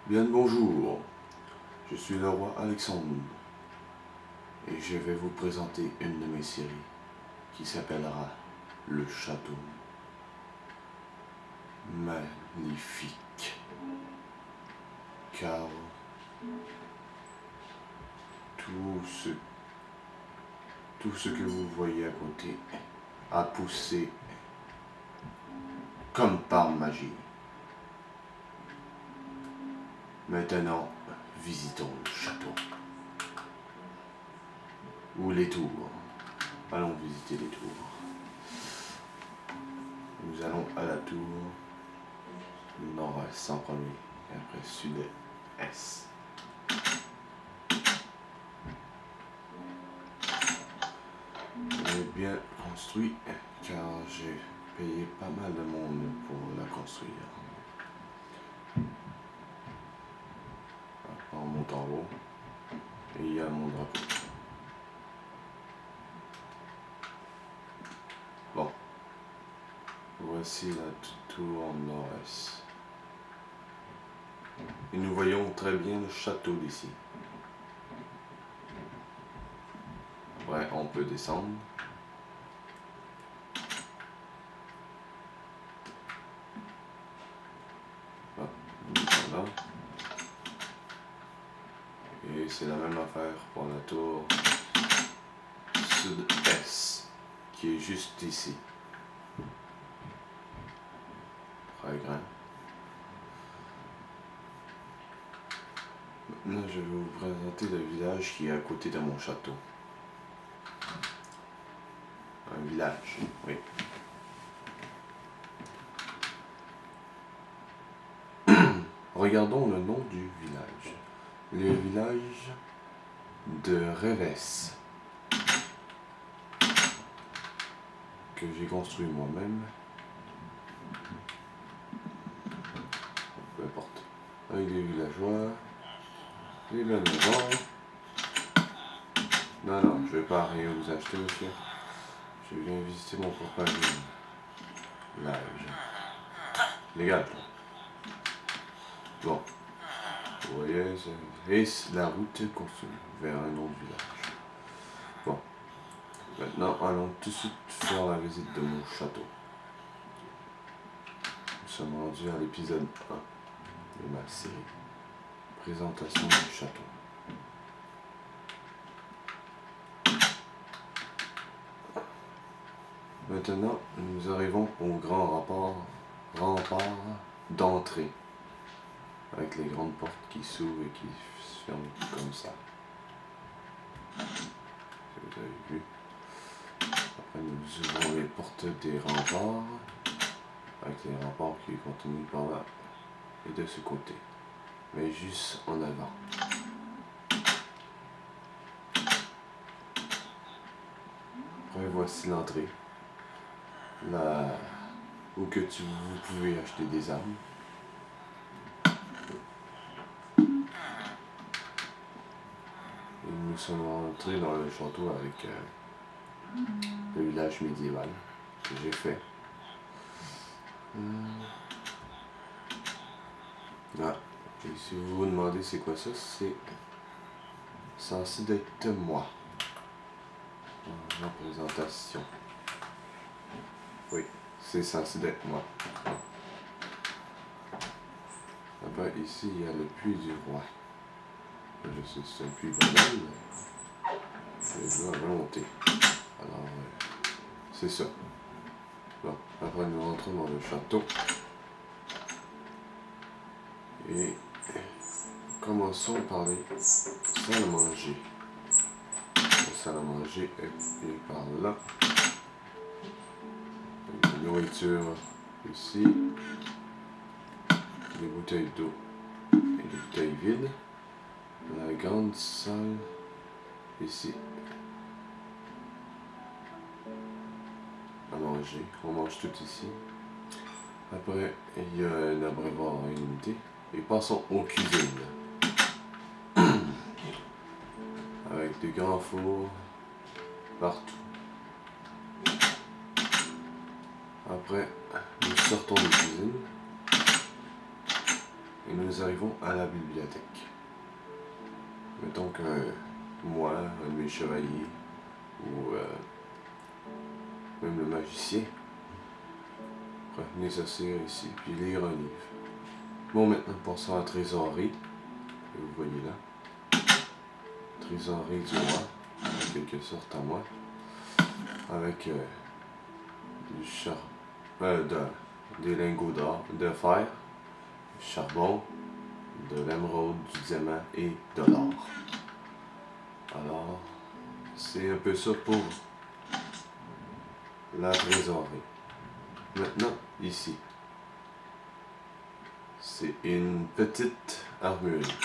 Bien le bonjour, je suis le roi Alexandre et je vais vous présenter une de mes séries qui s'appellera Le Château. Magnifique, car tout ce que vous voyez à côté a poussé comme par magie. Maintenant, visitons le château. Ou les tours. Allons visiter les tours. Nous allons à la tour nord-est en premier, et après sud-est. Elle est bien construite car j'ai payé pas mal de monde pour la construire. On monte en haut et il y a mon drapeau. Bon, voici la tour nord-est. Et nous voyons très bien le château d'ici. Après, on peut descendre. Voilà. Et c'est la même affaire pour la tour sud-est, qui est juste ici. Très grand. Maintenant, je vais vous présenter le village qui est à côté de mon château. Un village, oui. Regardons le nom du village. Le village de Revès, que j'ai construit moi-même. Peu importe. Avec des villageois, des belles maisons. Non, je vais pas rien vous acheter, monsieur. Je viens visiter mon propre village. Légal. Bon. Vous voyez, c'est la route construite vers un autre village. Bon. Maintenant, allons tout de suite faire la visite de mon château. Nous sommes rendus à l'épisode 1 de ma série. Présentation du château. Maintenant, nous arrivons au grand rempart d'entrée, avec les grandes portes qui s'ouvrent et qui se ferment comme ça. Si vous avez vu. Après, nous ouvrons les portes des remparts, avec les remparts qui continuent par là et de ce côté, mais juste en avant. Après, voici l'entrée, là où que vous pouvez acheter des armes. Et nous sommes entrés dans le château avec le village médiéval que j'ai fait. Ah, et si vous vous demandez c'est quoi ça, c'est censé être moi en représentation. Oui, c'est censé être moi. Après, ici, il y a le puits du roi. Je sais que c'est un puits banal, mais c'est à volonté. Alors, c'est ça. Bon, après, nous rentrons dans le château. Et commençons par les salles à manger. La salle à manger est par là. La nourriture ici. Des bouteilles d'eau et des bouteilles vides. La grande salle ici. À manger. On mange tout ici. Après, il y a un abreuvoir illimité. Et passons aux cuisines. Avec des grands fours partout. Après, nous sortons de cuisine. et nous arrivons à la bibliothèque. Mettons que moi, un de mes chevaliers, ou même le magicien, venez s'asseoir ici, puis lire un livre. Bon, maintenant, passons à la trésorerie. Et vous voyez là. Trésorerie du roi, en quelque sorte à moi. Avec du des lingots d'or, de fer, du charbon, de l'émeraude, du diamant et de l'or. Alors, c'est un peu ça pour la trésorerie. Maintenant, ici, c'est une petite armurerie.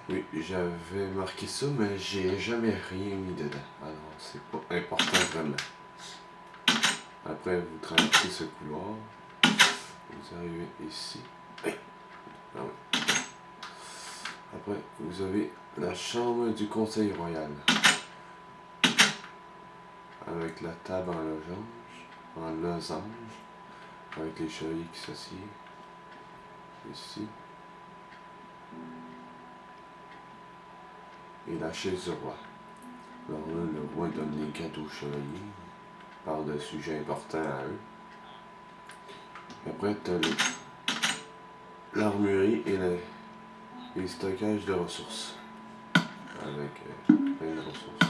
Oui, j'avais marqué ça, mais j'ai jamais rien mis dedans. Alors, c'est pas important vraiment. Après, vous traversez ce couloir. Vous arrivez ici. Ah oui. Après, vous avez la chambre du conseil royal. Avec la table en losange, avec les chevaliers qui s'assiedent. Ici. Et la chaise du roi. Alors là, le roi donne les cadeaux aux chevaliers. Parle de sujets importants à eux. Après, tu as l'armurerie et les stockages de ressources. Avec plein de ressources.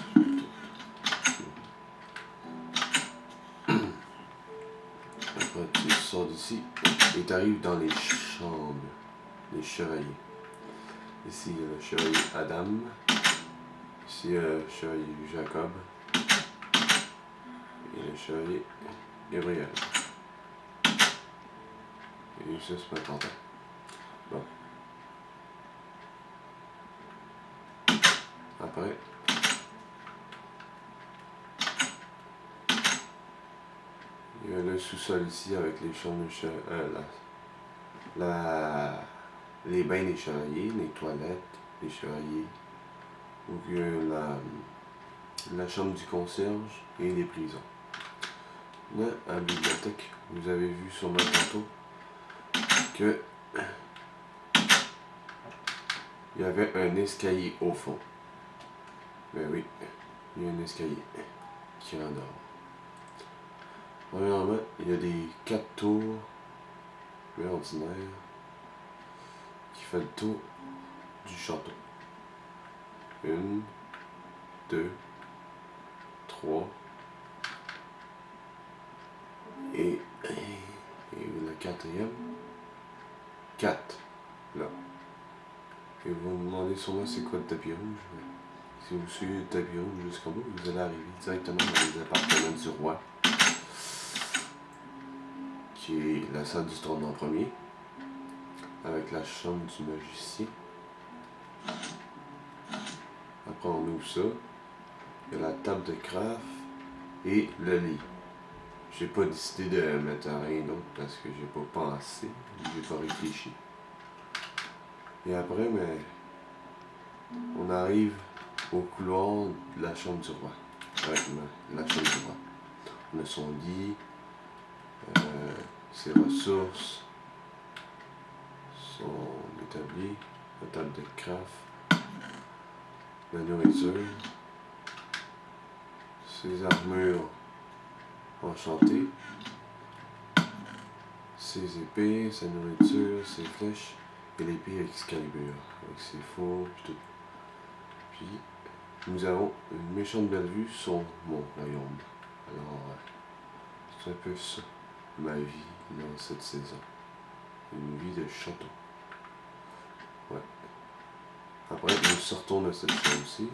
Après, tu sors d'ici et tu arrives dans les chambres des chevaliers. Ici, il y a le chevalier Adam. Ici, il y a le chevalier Jacob. Et le chevalier Gabriel. Et ça, c'est pas content. Bon. Après, il y a le sous-sol ici avec les chambres de chevaliers. Les bains des chevaliers, les toilettes des chevaliers. Donc, il y a la chambre du concierge et les prisons. Là, à la bibliothèque, vous avez vu sur ma tantôt que il y avait un escalier au fond. Ben oui, il y a un escalier qui en dehors. Premièrement, il y a des 4 tours ordinaires qui fait le tour du château. 1, 2, 3 et le quatrième, 4 là. Et vous me demandez sûrement c'est quoi le tapis rouge. Si vous suivez le tapis rouge jusqu'au bout, vous allez arriver directement dans les appartements du roi, qui est la salle du trône en premier, avec la chambre du magicien. Après on ouvre ça, il y a la table de craft et le lit. J'ai pas décidé de mettre rien d'autre parce que j'ai pas pensé, j'ai pas réfléchi. Et après, mais on arrive au couloir de la chambre du roi. Avec la chambre du roi. On a son lit, ses ressources, son établi, la table de craft, la nourriture, ses armures enchantées, ses épées, sa nourriture, ses flèches et l'épée Excalibur avec ses fours et tout. Puis nous avons une méchante belle vue sur mon royaume. Alors c'est un peu ça ma vie dans cette saison. Une vie de château. Ouais. Après nous sortons de cette chambre-ci.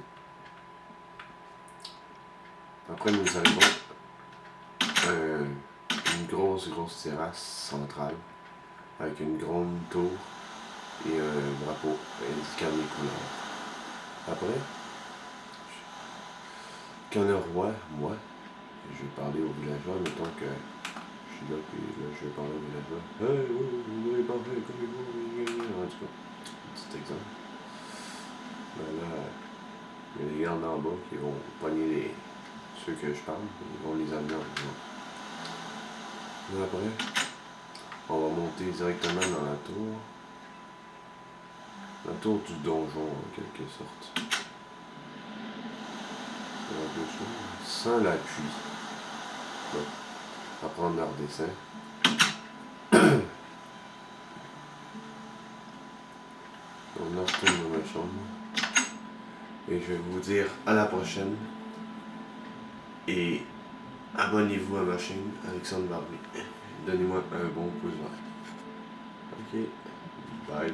Après nous arrivons une grosse terrasse centrale avec une grande tour et un drapeau indiquant les couleurs. Après, quand le roi, moi, je vais parler aux villageois, mettons que je suis là, puis là, je vais parler aux villageois. Hey, vous voulez parler comme vous, en tout cas, petit exemple. Ben là, il y a les gardes en bas qui vont pogner ceux que je parle, ils vont les amener en bas. Là, après, on va monter directement dans la tour. tour du donjon en quelque sorte. Sans l'appui. Bon. Apprendre leur dessin. On retourne dans ma chambre. Et je vais vous dire à la prochaine. Et abonnez-vous à ma chaîne, Alexandre Barbie. Donnez-moi un bon pouce vert. Ok. Bye.